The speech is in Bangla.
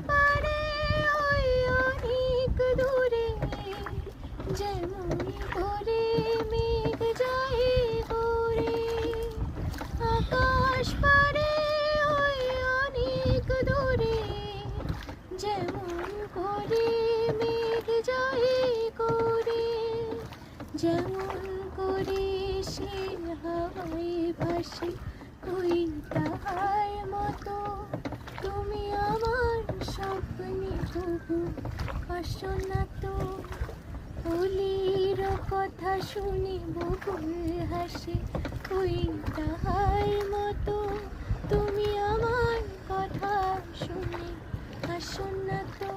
পারে ওই অনেক দূরে, যেমন করে মেঘ যায় ঘুরে। আকাশ পারে ওই অনেক দূরে, যেমন করে মেঘ যায় ঘুরে। যেমন করে সে হাওয়ায় ভাসে, ওই তাহার মতো তুমি আমার স্বপ্নে তবু আসো না তো। ফুলের কথা শুনে বকুল হাসে, ওই তাহার মতো তুমি আমার কথা শুনে আসো না তো।